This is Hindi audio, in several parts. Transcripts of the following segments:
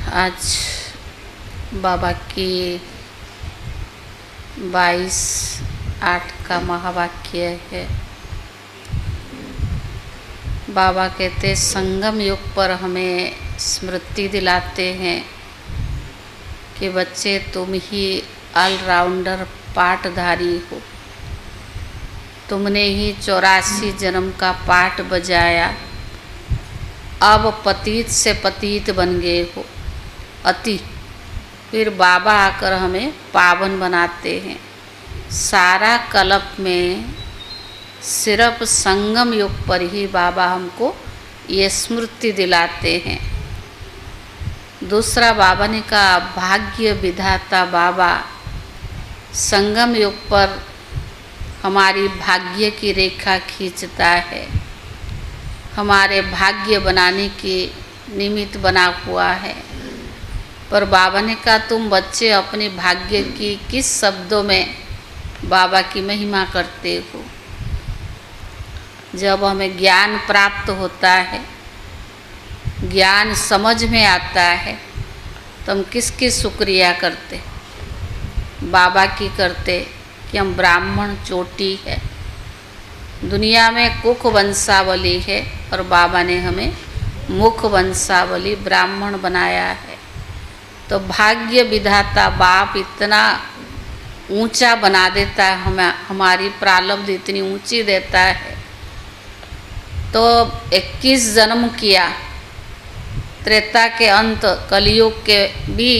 आज बाबा की 22/8 का महावाक्य है। बाबा कहते संगम युग पर हमें स्मृति दिलाते हैं कि बच्चे तुम ही ऑलराउंडर पाठधारी हो। तुमने ही 84 जन्म का पाठ बजाया, अब पतित से पतित बन गए हो अति। फिर बाबा आकर हमें पावन बनाते हैं। सारा कल्प में सिर्फ संगम युग पर ही बाबा हमको ये स्मृति दिलाते हैं। दूसरा बाबा ने कहा भाग्य विधाता बाबा संगम युग पर हमारी भाग्य की रेखा खींचता है, हमारे भाग्य बनाने के निमित्त बना हुआ है। पर बाबा ने कहा तुम बच्चे अपने भाग्य की किस शब्दों में बाबा की महिमा करते हो। जब हमें ज्ञान प्राप्त होता है, ज्ञान समझ में आता है, तो हम किसकी शुक्रिया करते? बाबा की करते कि हम ब्राह्मण चोटी है। दुनिया में कुख वंशावली है और बाबा ने हमें मुख वंशावली ब्राह्मण बनाया है। तो भाग्य विधाता बाप इतना ऊंचा बना देता है, हमारी प्रारब्ध इतनी ऊंची देता है। तो 21 जन्म किया, त्रेता के अंत कलयुग के भी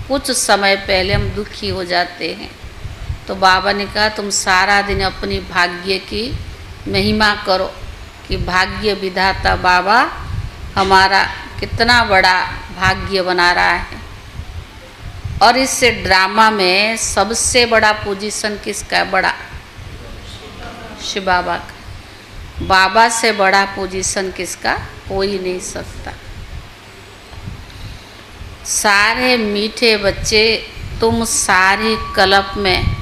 कुछ समय पहले हम दुखी हो जाते हैं। तो बाबा ने कहा तुम सारा दिन अपनी भाग्य की महिमा करो कि भाग्य विधाता बाबा हमारा कितना बड़ा भाग्य बना रहा है। और इस ड्रामा में सबसे बड़ा पोजीशन किसका है? बड़ा शिव बाबा का। बाबा से बड़ा पोजीशन किसका? कोई नहीं सकता। सारे मीठे बच्चे तुम सारे कल्प में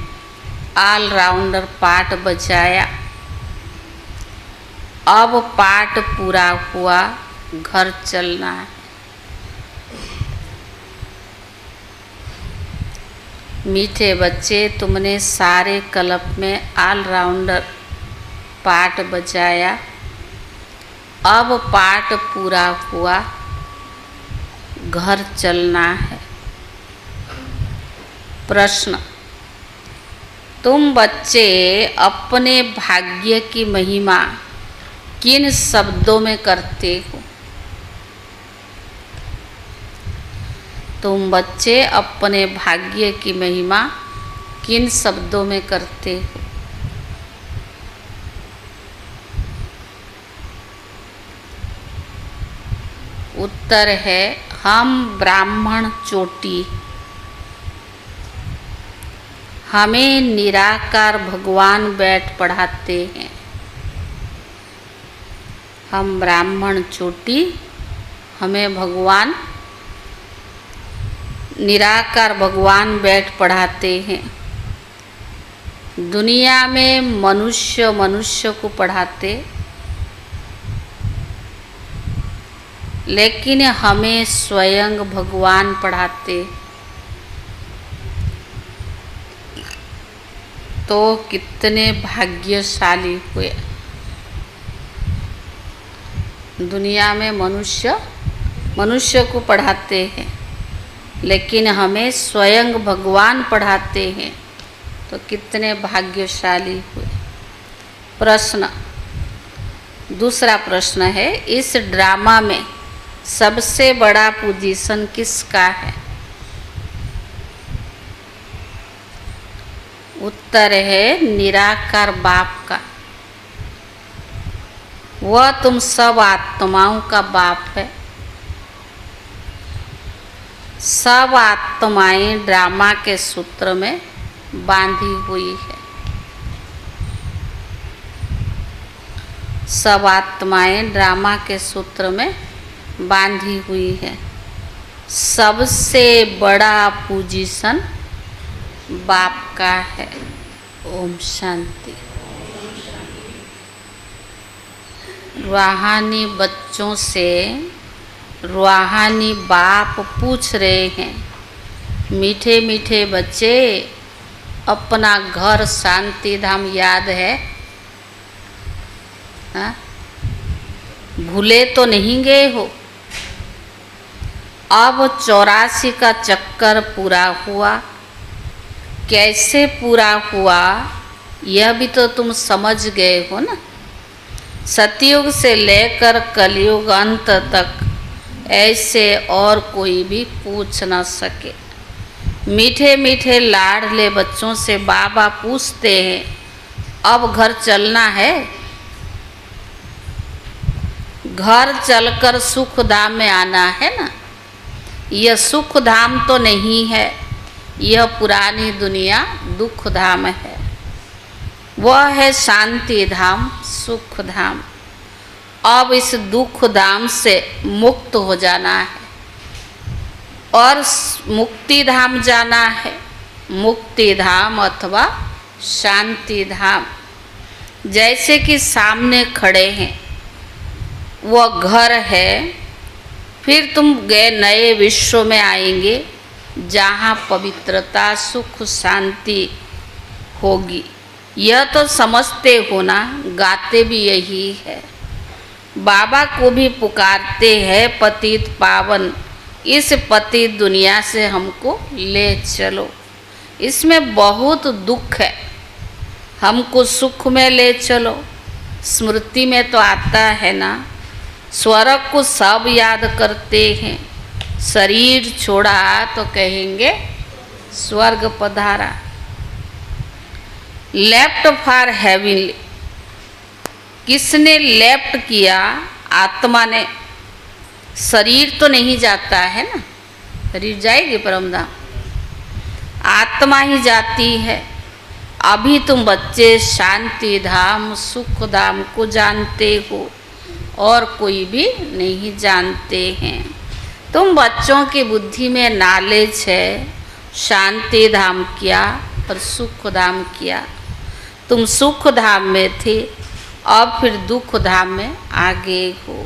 ऑलराउंडर पाठ बजाया, अब पाठ पूरा हुआ, घर चलना है। मीठे बच्चे तुमने सारे कल्प में ऑलराउंडर पाठ बजाया, अब पाठ पूरा हुआ, घर चलना है। प्रश्न, तुम बच्चे अपने भाग्य की महिमा किन शब्दों में करते हो? तुम बच्चे अपने भाग्य की महिमा किन शब्दों में करते हो? उत्तर है हम ब्राह्मण चोटी, हमें निराकार भगवान बैठ पढ़ाते हैं। हम ब्राह्मण चोटी, हमें भगवान निराकार भगवान बैठ पढ़ाते हैं। दुनिया में मनुष्य को पढ़ाते, लेकिन हमें स्वयं भगवान पढ़ाते। तो कितने भाग्यशाली हुए। दुनिया में मनुष्य को पढ़ाते हैं, लेकिन हमें स्वयं भगवान पढ़ाते हैं। तो कितने भाग्यशाली हुए। प्रश्न, दूसरा प्रश्न है इस ड्रामा में सबसे बड़ा पोजीशन किसका है? उत्तर है निराकार बाप का। वह तुम सब आत्माओं का बाप है। सब आत्माएं ड्रामा के सूत्र में बांधी हुई है। सब आत्माएं ड्रामा के सूत्र में बांधी हुई है। सबसे बड़ा पोजीशन बाप का है। ओम शांति। रूहानी बच्चों से रूहानी बाप पूछ रहे हैं, मीठे मीठे बच्चे, अपना घर शांति धाम याद है? हाँ? भूले तो नहीं गए हो? अब 84 का चक्कर पूरा हुआ। कैसे पूरा हुआ यह भी तो तुम समझ गए हो ना। सतयुग से लेकर कलयुग अंत तक ऐसे और कोई भी पूछ न सके। मीठे मीठे लाडले बच्चों से बाबा पूछते हैं, अब घर चलना है? घर चलकर सुख धाम में आना है ना। यह सुख धाम तो नहीं है, यह पुरानी दुनिया दुख धाम है। वह है शांति धाम, सुख धाम। अब इस दुख धाम से मुक्त हो जाना है और मुक्ति धाम जाना है। मुक्ति धाम अथवा शांति धाम। जैसे कि सामने खड़े हैं, वह घर है, फिर तुम गए नए विश्व में आएंगे जहाँ पवित्रता सुख शांति होगी। यह तो समझते हो ना, गाते भी यही है। बाबा को भी पुकारते हैं, पतित पावन, इस पतित दुनिया से हमको ले चलो। इसमें बहुत दुख है, हमको सुख में ले चलो। स्मृति में तो आता है ना, स्वर्ग को सब याद करते हैं, शरीर छोड़ा तो कहेंगे स्वर्ग पधारा। लेफ्ट फॉर हेवन, किसने लेफ्ट किया? आत्मा ने। शरीर तो नहीं जाता है ना, शरीर जाएगी परमधाम, आत्मा ही जाती है। अभी तुम बच्चे शांति धाम सुख धाम को जानते हो और कोई भी नहीं जानते हैं। तुम बच्चों की बुद्धि में नॉलेज है, शांति धाम क्या और सुख धाम क्या। तुम सुख धाम में थे, अब फिर दुख धाम में आ गए हो।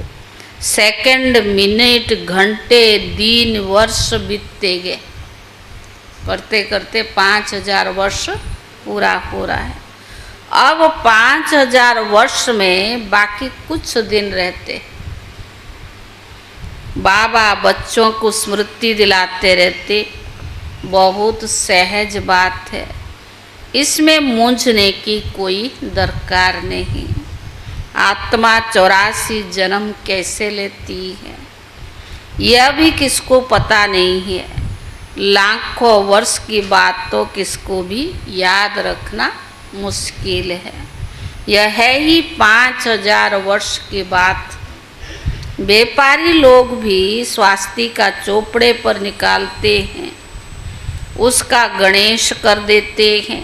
सेकंड मिनट घंटे दिन वर्ष बीतते गए, करते करते 5000 वर्ष पूरा हो रहा है। अब 5000 वर्ष में बाकी कुछ दिन रहते। बाबा बच्चों को स्मृति दिलाते रहते, बहुत सहज बात है, इसमें मूंझने की कोई दरकार नहीं। आत्मा 84 जन्म कैसे लेती है यह भी किसको पता नहीं है। लाखों वर्ष की बात तो किसको भी याद रखना मुश्किल है। यह है ही 5000 वर्ष की बात। व्यापारी लोग भी स्वास्तिका चोपड़े पर निकालते हैं, उसका गणेश कर देते हैं।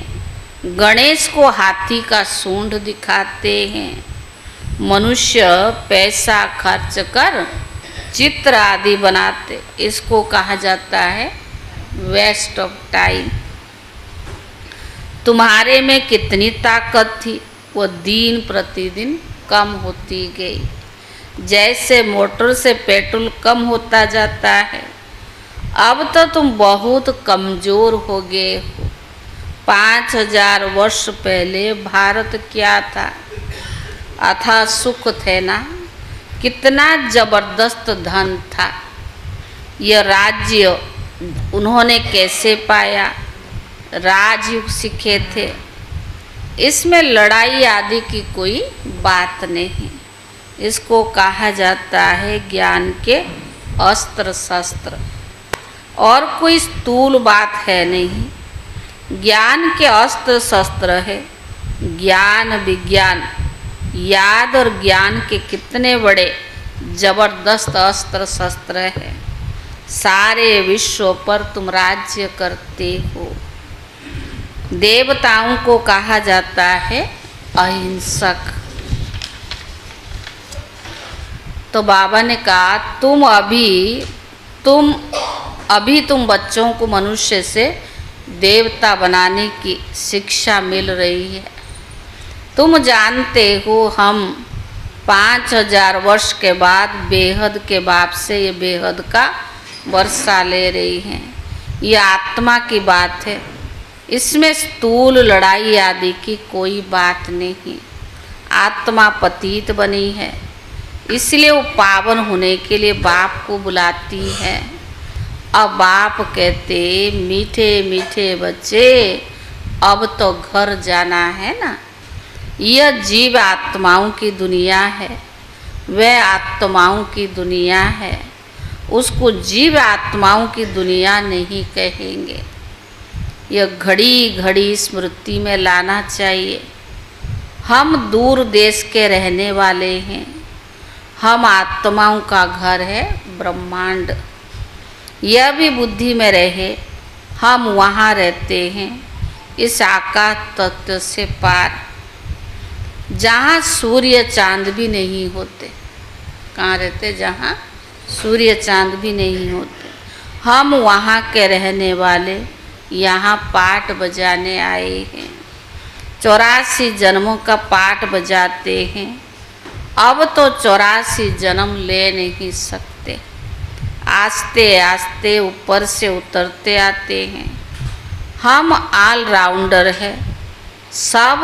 गणेश को हाथी का सूंड दिखाते हैं। मनुष्य पैसा खर्च कर चित्र आदि बनाते, इसको कहा जाता है वेस्ट ऑफ टाइम। तुम्हारे में कितनी ताकत थी, वो दिन प्रतिदिन कम होती गई। जैसे मोटर से पेट्रोल कम होता जाता है, अब तो तुम बहुत कमज़ोर हो गए हो। 5000 वर्ष पहले भारत क्या था? अथा सुख थे ना, कितना जबरदस्त धन था। यह राज्य उन्होंने कैसे पाया? राजयुग सीखे थे। इसमें लड़ाई आदि की कोई बात नहीं। इसको कहा जाता है ज्ञान के अस्त्र शस्त्र, और कोई स्थूल बात है नहीं। ज्ञान के अस्त्र शस्त्र है ज्ञान विज्ञान। याद और ज्ञान के कितने बड़े जबरदस्त अस्त्र शस्त्र है। सारे विश्व पर तुम राज्य करते हो। देवताओं को कहा जाता है अहिंसक। तो बाबा ने कहा तुम बच्चों को मनुष्य से देवता बनाने की शिक्षा मिल रही है। तुम जानते हो हम 5000 वर्ष के बाद बेहद के बाप से ये बेहद का वर्षा ले रही हैं। ये आत्मा की बात है, इसमें स्थूल लड़ाई आदि की कोई बात नहीं। आत्मा पतित बनी है, इसलिए वो पावन होने के लिए बाप को बुलाती है। अब बाप कहते मीठे मीठे बच्चे अब तो घर जाना है ना। यह जीव आत्माओं की दुनिया है, वह आत्माओं की दुनिया है, उसको जीव आत्माओं की दुनिया नहीं कहेंगे। यह घड़ी घड़ी स्मृति में लाना चाहिए। हम दूर देश के रहने वाले हैं, हम आत्माओं का घर है ब्रह्मांड। यह भी बुद्धि में रहे, हम वहाँ रहते हैं इस आकाश तत्व से पार, जहाँ सूर्य चांद भी नहीं होते। कहाँ रहते? जहाँ सूर्य चांद भी नहीं होते। हम वहाँ के रहने वाले यहाँ पाठ बजाने आए हैं। 84 जन्मों का पाठ बजाते हैं। अब तो 84 जन्म ले नहीं सकते। आस्ते आस्ते ऊपर से उतरते आते हैं। हम ऑल राउंडर है। सब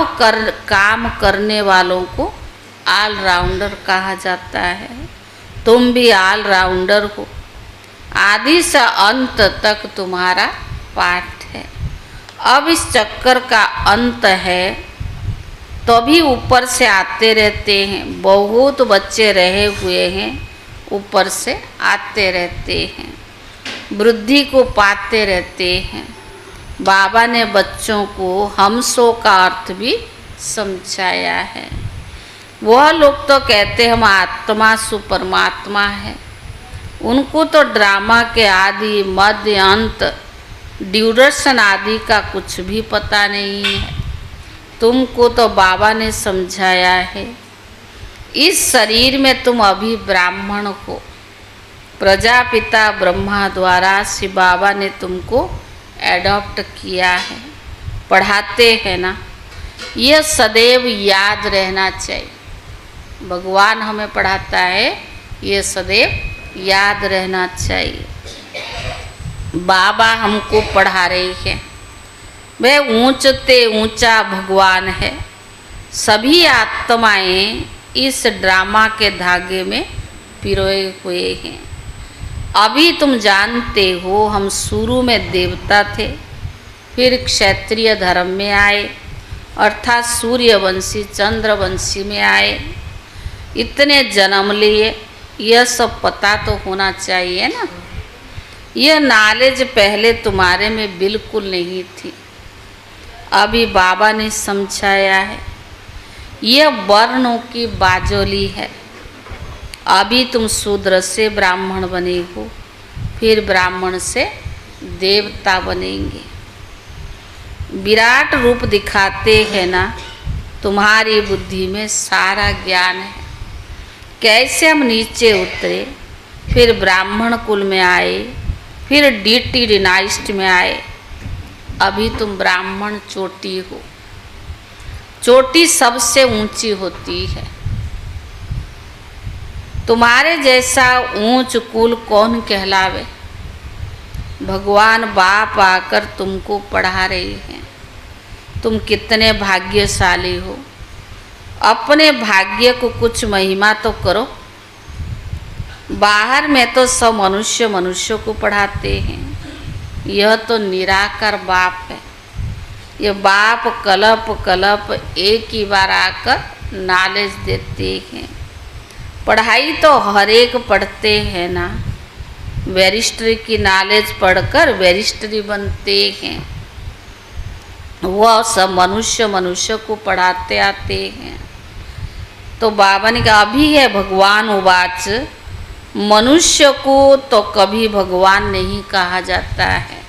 काम करने वालों को ऑल राउंडर कहा जाता है। तुम भी ऑल राउंडर हो। आदि से अंत तक तुम्हारा पाठ है। अब इस चक्कर का अंत है, तो भी ऊपर से आते रहते हैं। बहुत बच्चे रहे हुए हैं, ऊपर से आते रहते हैं, वृद्धि को पाते रहते हैं। बाबा ने बच्चों को हमसों का अर्थ भी समझाया है। वह लोग तो कहते हम आत्मा सुपरमात्मा है। उनको तो ड्रामा के आदि मध्य अंत ड्यूरेशन आदि का कुछ भी पता नहीं है। तुमको तो बाबा ने समझाया है। इस शरीर में तुम अभी ब्राह्मण हो। प्रजापिता ब्रह्मा द्वारा शिव बाबा ने तुमको एडॉप्ट किया है। पढ़ाते हैं ना, यह सदैव याद रहना चाहिए। भगवान हमें पढ़ाता है, ये सदैव याद रहना चाहिए। बाबा हमको पढ़ा रही है। वह ऊंचते ऊंचा भगवान है। सभी आत्माएं इस ड्रामा के धागे में पिरोए हुए हैं। अभी तुम जानते हो, हम शुरू में देवता थे, फिर क्षत्रिय धर्म में आए, अर्थात सूर्यवंशी चंद्रवंशी में आए। इतने जन्म लिए, यह सब पता तो होना चाहिए ना। यह नॉलेज पहले तुम्हारे में बिल्कुल नहीं थी, अभी बाबा ने समझाया है। यह वर्णों की बाजोली है। अभी तुम शूद्र से ब्राह्मण बने हो, फिर ब्राह्मण से देवता बनेंगे। विराट रूप दिखाते हैं ना, तुम्हारी बुद्धि में सारा ज्ञान है। कैसे हम नीचे उतरे, फिर ब्राह्मण कुल में आए, फिर डीटी डिनाइस्ट में आए। अभी तुम ब्राह्मण चोटी हो। चोटी सबसे ऊंची होती है। तुम्हारे जैसा ऊंच कुल कौन कहलावे। भगवान बाप आकर तुमको पढ़ा रही हैं। तुम कितने भाग्यशाली हो। अपने भाग्य को कुछ महिमा तो करो। बाहर में तो सब मनुष्य मनुष्य को पढ़ाते हैं। यह तो निराकार बाप है। यह बाप कल्प कल्प एक ही बार आकर नॉलेज देते हैं। पढ़ाई तो हर एक पढ़ते हैं ना। बैरिस्ट्री की नॉलेज पढ़कर बैरिस्ट्री बनते हैं। वह सब मनुष्य मनुष्य को पढ़ाते आते हैं। तो बाबा ने कहा अभी है भगवान उवाच, मनुष्य को तो कभी भगवान नहीं कहा जाता है।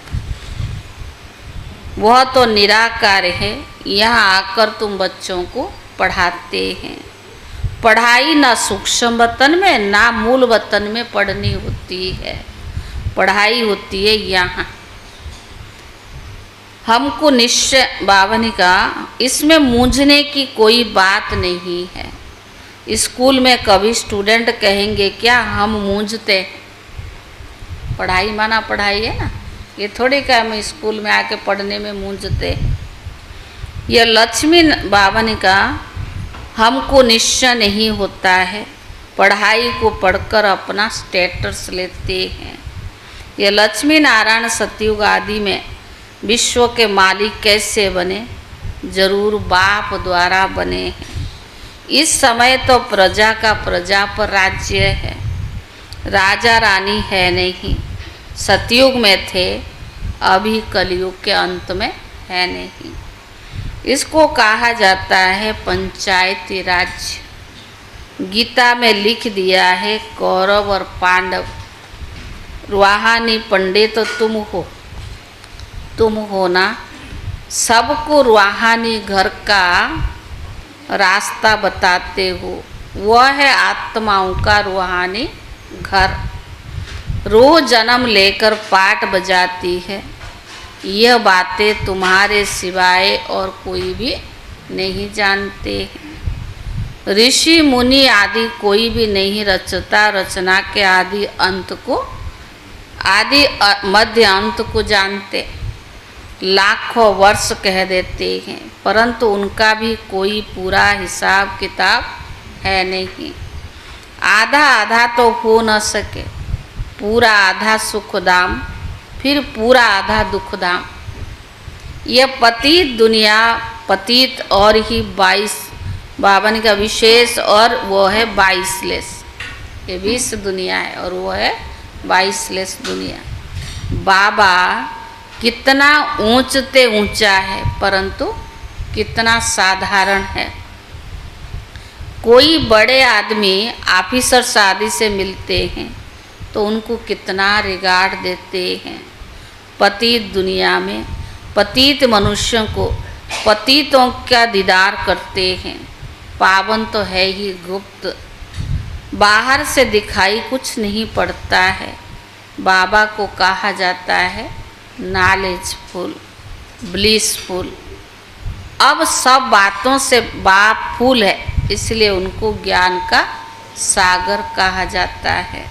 वह तो निराकार है। यहाँ आकर तुम बच्चों को पढ़ाते हैं। पढ़ाई ना सूक्ष्म वतन में ना मूल वतन में पढ़नी होती है। पढ़ाई होती है यहाँ। हमको निश्चय बाबा ने कहा इसमें मूंझने की कोई बात नहीं है। स्कूल में कभी स्टूडेंट कहेंगे क्या हम मूंझते, पढ़ाई माना पढ़ाई है ना, ये थोड़ी क्या हम स्कूल में आके पढ़ने में मूंझते। यह लक्ष्मी बाबा ने कहा हमको निश्चय नहीं होता है, पढ़ाई को पढ़कर अपना स्टेटस लेते हैं। यह लक्ष्मी नारायण सतयुग आदि में विश्व के मालिक कैसे बने, जरूर बाप द्वारा बने हैं। इस समय तो प्रजा का प्रजा पर राज्य है, राजा रानी है नहीं। सतयुग में थे, अभी कलयुग के अंत में है नहीं। इसको कहा जाता है पंचायती राज्य। गीता में लिख दिया है कौरव और पांडव, रूहानी पंडित तो तुम हो ना। सबको रूहानी घर का रास्ता बताते हो, वह है आत्माओं का रूहानी घर। रोज जन्म लेकर पाठ बजाती है, यह बातें तुम्हारे सिवाय और कोई भी नहीं जानते हैं। ऋषि मुनि आदि कोई भी नहीं रचता, रचना के आदि अंत को, आदि मध्य अंत को जानते। लाखों वर्ष कह देते हैं, परंतु उनका भी कोई पूरा हिसाब किताब है नहीं। आधा आधा तो हो न सके, पूरा आधा सुख धाम, फिर पूरा आधा दुख धाम। यह पतित दुनिया, पतित और ही 22 बावन का विशेष, और वो है 22लेस। ये 20 दुनिया है और वो है 22लेस दुनिया। बाबा कितना ऊंचते ऊंचा है, परंतु कितना साधारण है। कोई बड़े आदमी ऑफिसर शादी से मिलते हैं तो उनको कितना रिगार्ड देते हैं। पतित दुनिया में पतित मनुष्यों को पतितों का दीदार करते हैं। पावन तो है ही गुप्त, बाहर से दिखाई कुछ नहीं पड़ता है। बाबा को कहा जाता है नॉलेजफुल, ब्लिसफुल। अब सब बातों से बाप फूल है, इसलिए उनको ज्ञान का सागर कहा जाता है।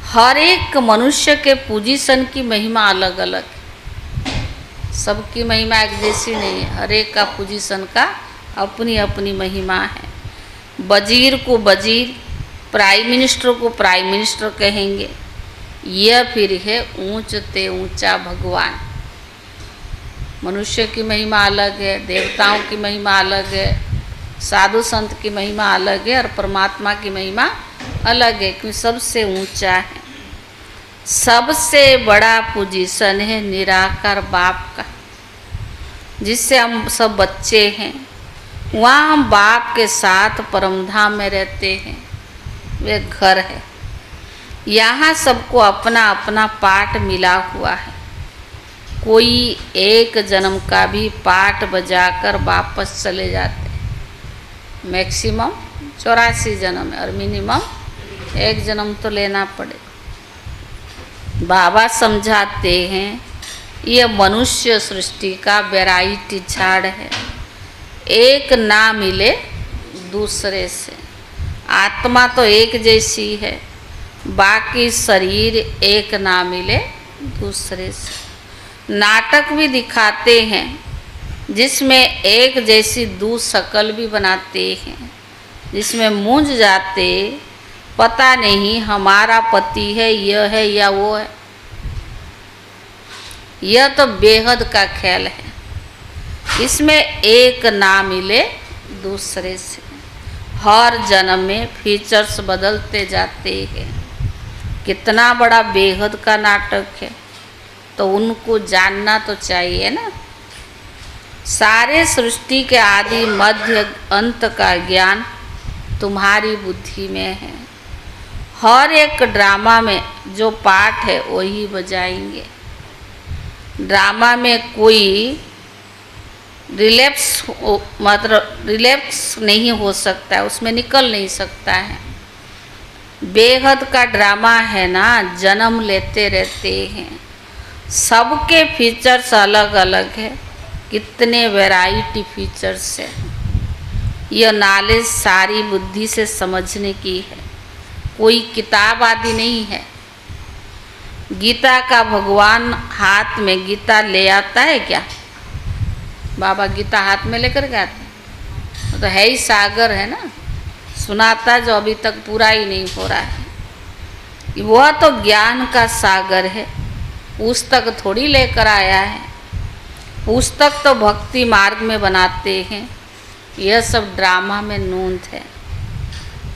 हर एक मनुष्य के पोजीशन की महिमा अलग अलग है, सबकी महिमा एक जैसी नहीं है। हर एक का पोजीशन का अपनी अपनी महिमा है। वजीर को वजीर, प्राइम मिनिस्टर को प्राइम मिनिस्टर कहेंगे। यह फिर है ऊंचते ऊंचा भगवान। मनुष्य की महिमा अलग है, देवताओं की महिमा अलग है, साधु संत की महिमा अलग है, और परमात्मा की महिमा अलग है, क्योंकि सबसे ऊंचा है। सबसे बड़ा पोजीशन है निराकार बाप का, जिससे हम सब बच्चे हैं। वहाँ हम बाप के साथ परमधाम में रहते हैं, वे घर है। यहाँ सबको अपना अपना पाठ मिला हुआ है। कोई एक जन्म का भी पाठ बजाकर वापस चले जाते हैं। मैक्सिमम 84 जन्म है और मिनिमम 1 जन्म तो लेना पड़े। बाबा समझाते हैं यह मनुष्य सृष्टि का वैरायटी झाड़ है, एक ना मिले दूसरे से। आत्मा तो एक जैसी है, बाकी शरीर एक ना मिले दूसरे से। नाटक भी दिखाते हैं जिसमें एक जैसी दो शक्ल भी बनाते हैं, जिसमें मूंझ जाते, पता नहीं हमारा पति है यह है या वो है। यह तो बेहद का ख्याल है, इसमें एक ना मिले दूसरे से। हर जन्म में फीचर्स बदलते जाते हैं। कितना बड़ा बेहद का नाटक है, तो उनको जानना तो चाहिए ना। सारे सृष्टि के आदि मध्य अंत का ज्ञान तुम्हारी बुद्धि में है। हर एक ड्रामा में जो पाठ है वही बजाएंगे। ड्रामा में कोई रिलैप्स नहीं हो सकता है, उसमें निकल नहीं सकता है। बेहद का ड्रामा है ना, जन्म लेते रहते हैं। सबके फीचर्स अलग अलग है, कितने वैरायटी फीचर्स है। यह नॉलेज सारी बुद्धि से समझने की है, कोई किताब आदि नहीं है। गीता का भगवान हाथ में गीता ले आता है क्या? बाबा गीता हाथ में लेकर के आते हैं? तो है ही सागर है ना, सुनाता जो अभी तक पूरा ही नहीं हो रहा है। वह तो ज्ञान का सागर है, पुस्तक थोड़ी लेकर आया है। पुस्तक तो भक्ति मार्ग में बनाते हैं, यह सब ड्रामा में नूंद है।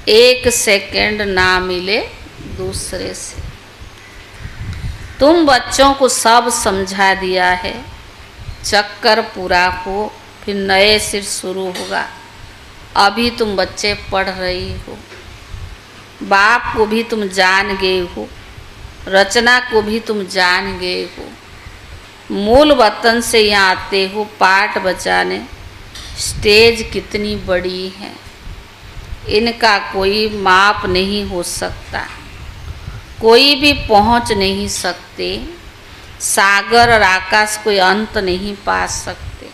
एक सेकंड ना मिले दूसरे से। तुम बच्चों को सब समझा दिया है, चक्कर पूरा हो फिर नए सिर शुरू होगा। अभी तुम बच्चे पढ़ रही हो, बाप को भी तुम जान गए हो, रचना को भी तुम जान गए हो। मूल वतन से यहाँ आते हो पाठ बचाने। स्टेज कितनी बड़ी है, इनका कोई माप नहीं हो सकता, कोई भी पहुँच नहीं सकते। सागर और आकाश कोई अंत नहीं पा सकते,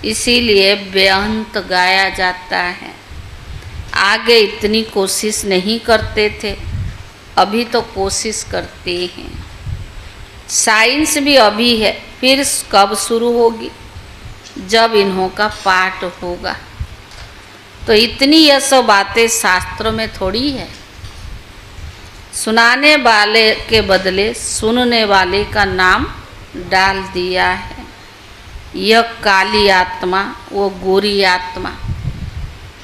इसीलिए बेअंत गाया जाता है। आगे इतनी कोशिश नहीं करते थे, अभी तो कोशिश करते हैं। साइंस भी अभी है, फिर कब शुरू होगी? जब इन्हों का पाठ होगा। तो इतनी यह सब बातें शास्त्रों में थोड़ी है। सुनाने वाले के बदले सुनने वाले का नाम डाल दिया है। यह काली आत्मा, वो गोरी आत्मा।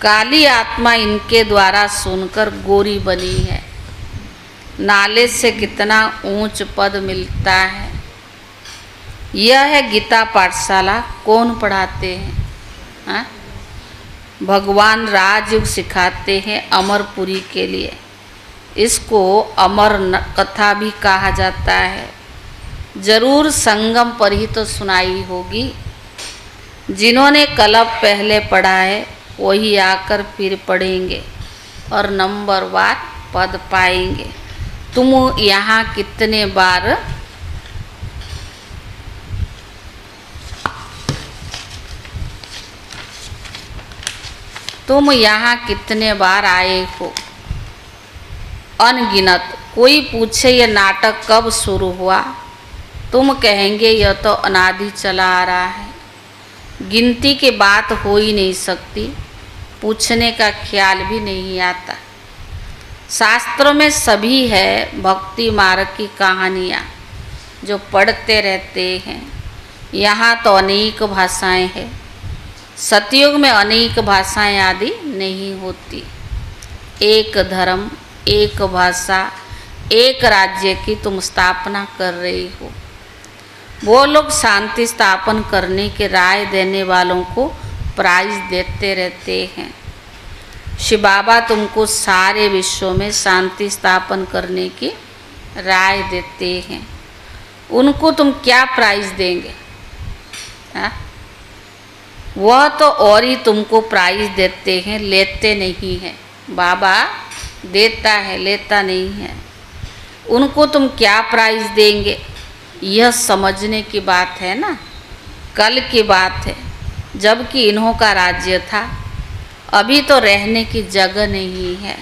काली आत्मा इनके द्वारा सुनकर गोरी बनी है। नाले से कितना ऊंच पद मिलता है। यह है गीता पाठशाला। कौन पढ़ाते हैं? हाँ? भगवान राजयोग सिखाते हैं अमरपुरी के लिए। इसको अमर कथा भी कहा जाता है। जरूर संगम पर ही तो सुनाई होगी। जिन्होंने कलप पहले पढ़ा है वही आकर फिर पढ़ेंगे और नंबरवार पद पाएंगे। तुम यहाँ कितने बार आए हो? अनगिनत। कोई पूछे यह नाटक कब शुरू हुआ, तुम कहेंगे यह तो अनादि चला आ रहा है। गिनती की बात हो ही नहीं सकती, पूछने का ख्याल भी नहीं आता। शास्त्रों में सभी है भक्ति मार्ग की कहानियाँ जो पढ़ते रहते हैं। यहाँ तो अनेक भाषाएं हैं। सतयुग में अनेक भाषाएं आदि नहीं होती। एक धर्म, एक भाषा, एक राज्य की तुम स्थापना कर रही हो। वो लोग शांति स्थापन करने की राय देने वालों को प्राइज देते रहते हैं। शिव बाबा तुमको सारे विश्व में शांति स्थापन करने की राय देते हैं। उनको तुम क्या प्राइज देंगे? हाँ? वह तो और ही तुमको प्राइज देते हैं, लेते नहीं हैं। बाबा देता है, लेता नहीं है। उनको तुम क्या प्राइज देंगे? यह समझने की बात है ना, कल की बात है जबकि इन्हों का राज्य था। अभी तो रहने की जगह नहीं है।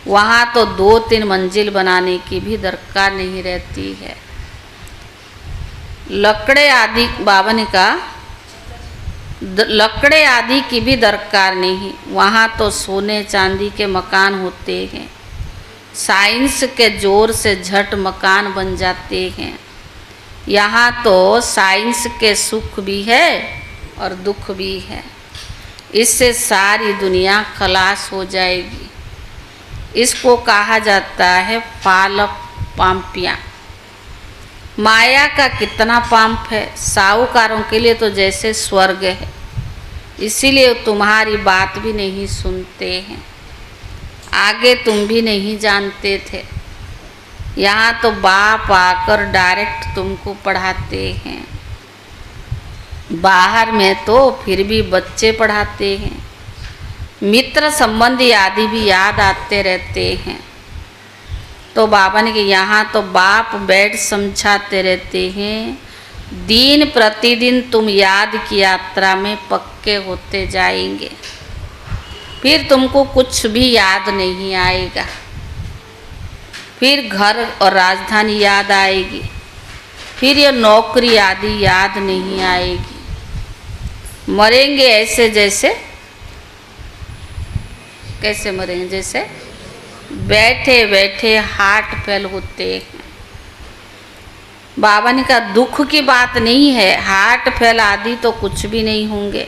वहाँ तो 2-3 मंजिल बनाने की भी दरकार नहीं रहती है। लकड़े आदि, बाबा ने कहा लकड़े आदि की भी दरकार नहीं। वहाँ तो सोने चांदी के मकान होते हैं। साइंस के जोर से झट मकान बन जाते हैं। यहाँ तो साइंस के सुख भी है और दुख भी है। इससे सारी दुनिया खलास हो जाएगी। इसको कहा जाता है पालक पाम्पियाँ। माया का कितना पाम्प है। साहूकारों के लिए तो जैसे स्वर्ग है, इसीलिए तुम्हारी बात भी नहीं सुनते हैं। आगे तुम भी नहीं जानते थे। यहाँ तो बाप आकर डायरेक्ट तुमको पढ़ाते हैं। बाहर में तो फिर भी बच्चे पढ़ाते हैं। मित्र संबंधी आदि भी याद आते रहते हैं। तो बाबा ने कि यहाँ तो बाप बैठ समझाते रहते हैं। दिन प्रतिदिन तुम याद की यात्रा में पक्के होते जाएंगे। फिर तुमको कुछ भी याद नहीं आएगा, फिर घर और राजधानी याद आएगी, फिर ये नौकरी आदि याद नहीं आएगी। मरेंगे ऐसे जैसे, कैसे मरेंगे, जैसे बैठे बैठे हार्ट फेल होते हैं। बाबा ने कहा दुख की बात नहीं है, हार्ट फेल आदि तो कुछ भी नहीं होंगे।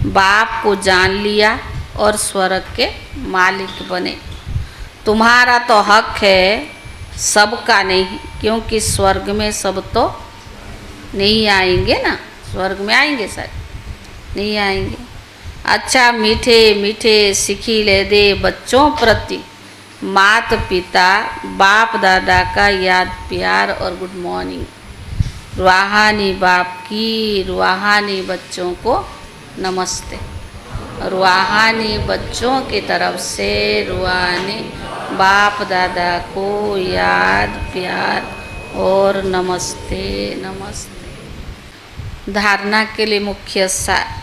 बाप को जान लिया और स्वर्ग के मालिक बने। तुम्हारा तो हक है, सबका नहीं, क्योंकि स्वर्ग में सब तो नहीं आएंगे ना। स्वर्ग में आएंगे सर? नहीं आएंगे। अच्छा मीठे मीठे सिखिले दे बच्चों प्रति माता पिता बाप दादा का याद प्यार और गुड मॉर्निंग। रूहानी बाप की रूहानी बच्चों को नमस्ते। रूहानी बच्चों की तरफ से रूहानी बाप दादा को याद प्यार और नमस्ते नमस्ते। धारणा के लिए मुख्य सार।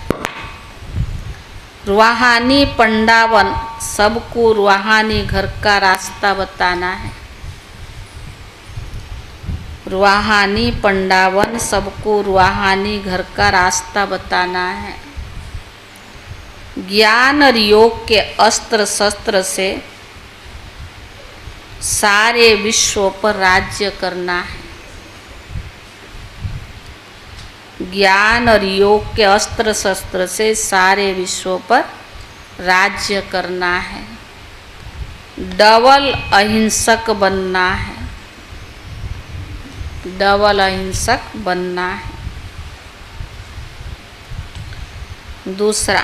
रूहानी पंडावन सबको रूहानी घर का रास्ता बताना है। रूहानी पंडावन सबको रूहानी घर का रास्ता बताना है। ज्ञान और योग के अस्त्र शस्त्र से सारे विश्व पर राज्य करना है। ज्ञान और योग के अस्त्र शस्त्र से सारे विश्व पर राज्य करना है। डबल अहिंसक बनना है। डबल अहिंसक बनना है। दूसरा,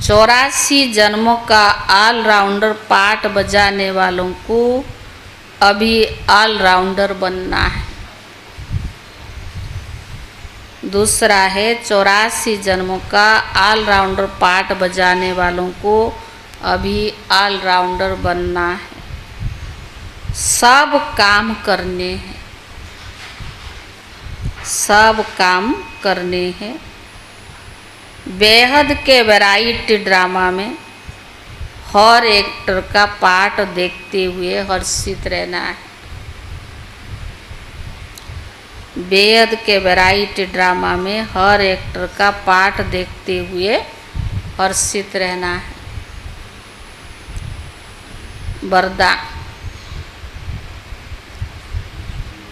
84 जन्मों का ऑलराउंडर पाठ बजाने वालों को अभी ऑलराउंडर बनना है। दूसरा है 84 जन्मों का ऑलराउंडर पाठ बजाने वालों को अभी ऑलराउंडर बनना है। सब काम करने हैं, सब काम करने हैं। बेहद के वैरायटी ड्रामा में हर एक्टर का पार्ट देखते हुए हर्षित रहना है। बेहद के वैरायटी ड्रामा में हर एक्टर का पार्ट देखते हुए हर्षित रहना है। वरदान।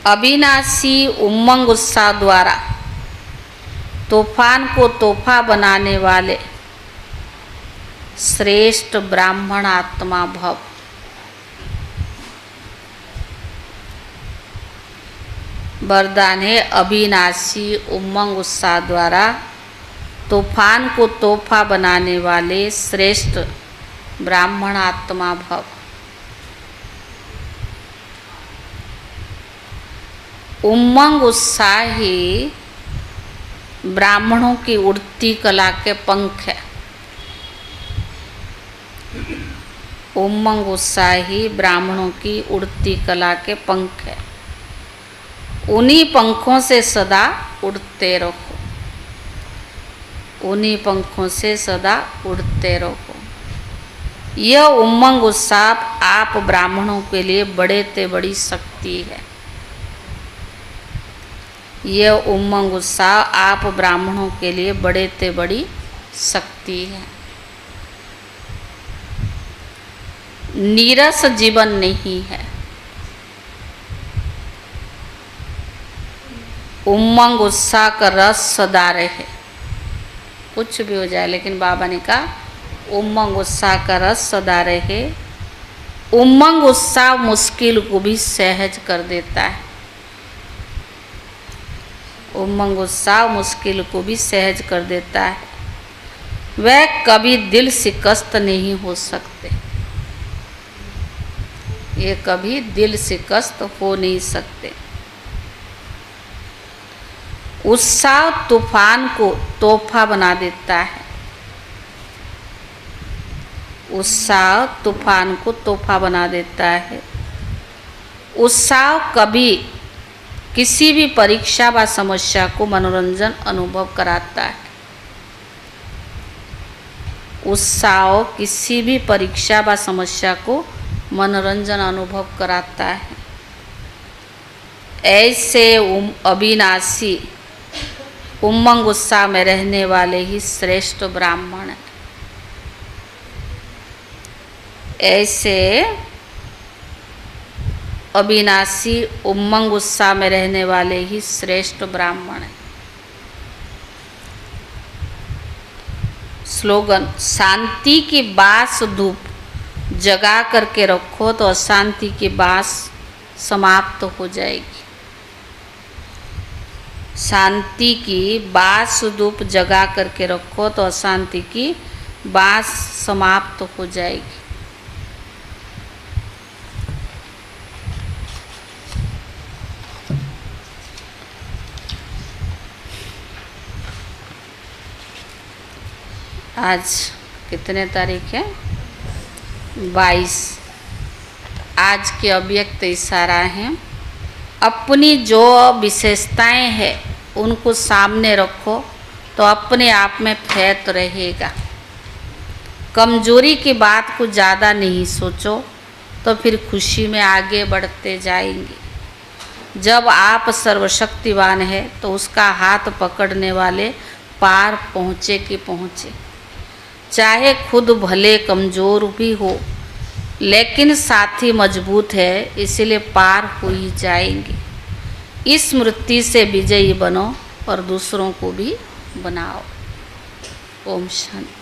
अविनाशी उमंग उत्साह द्वारा तूफान को तोहफा बनाने वाले श्रेष्ठ ब्राह्मण आत्मा भव। वरदान है अविनाशी उमंग उत्साह द्वारा तूफान को तोहफा बनाने वाले श्रेष्ठ ब्राह्मण आत्मा भव। उमंग उत्साह ही ब्राह्मणों की उड़ती कला के पंख है। उमंग उत्साह ही ब्राह्मणों की उड़ती कला के पंख है। उन्हीं पंखों से सदा उड़ते रहो। उन्हीं पंखों से सदा उड़ते रहो। यह उमंग उत्साह आप ब्राह्मणों के लिए बड़े ते बड़ी शक्ति है। यह उमंग उत्साह आप ब्राह्मणों के लिए बड़े ते बड़ी शक्ति है। नीरस जीवन नहीं है। उमंग उत्साह का रस सदा रहे। कुछ भी हो जाए, लेकिन बाबा ने कहा उमंग उत्साह का रस सदा रहे। उमंग उत्साह मुश्किल को भी सहज कर देता है। उमंग उत्साह मुश्किल को भी सहज कर देता है। वह कभी दिल शिकस्त नहीं हो सकते। ये कभी दिल शिकस्त हो नहीं सकते। उत्साह तूफान को तोहफा बना देता है। उत्साह तूफान को तोहफा बना देता है। उत्साह कभी किसी भी परीक्षा व समस्या को मनोरंजन अनुभव कराता है। उत्साह किसी भी परीक्षा व समस्या को मनोरंजन अनुभव कराता है। ऐसे अविनाशी उमंग उत्साह में रहने वाले ही श्रेष्ठ ब्राह्मण हैं। ऐसे अविनाशी उमंग उत्साह में रहने वाले ही श्रेष्ठ ब्राह्मण हैं। स्लोगन: शांति की बास धूप जगा करके रखो तो अशांति की बास समाप्त हो जाएगी। शांति की बास धूप जगा करके रखो तो अशांति की बास समाप्त हो जाएगी। आज कितने तारीख है? 22। आज के अव्यक्त इशारा हैं। अपनी जो विशेषताएं हैं उनको सामने रखो तो अपने आप में फैत रहेगा। कमजोरी की बात को ज़्यादा नहीं सोचो तो फिर खुशी में आगे बढ़ते जाएंगे। जब आप सर्वशक्तिवान हैं तो उसका हाथ पकड़ने वाले पार पहुँचे कि पहुँचे। चाहे खुद भले कमज़ोर भी हो लेकिन साथी मजबूत है, इसलिए पार हो ही जाएंगे। इस स्मृति से विजयी बनो और दूसरों को भी बनाओ। ओम शांति।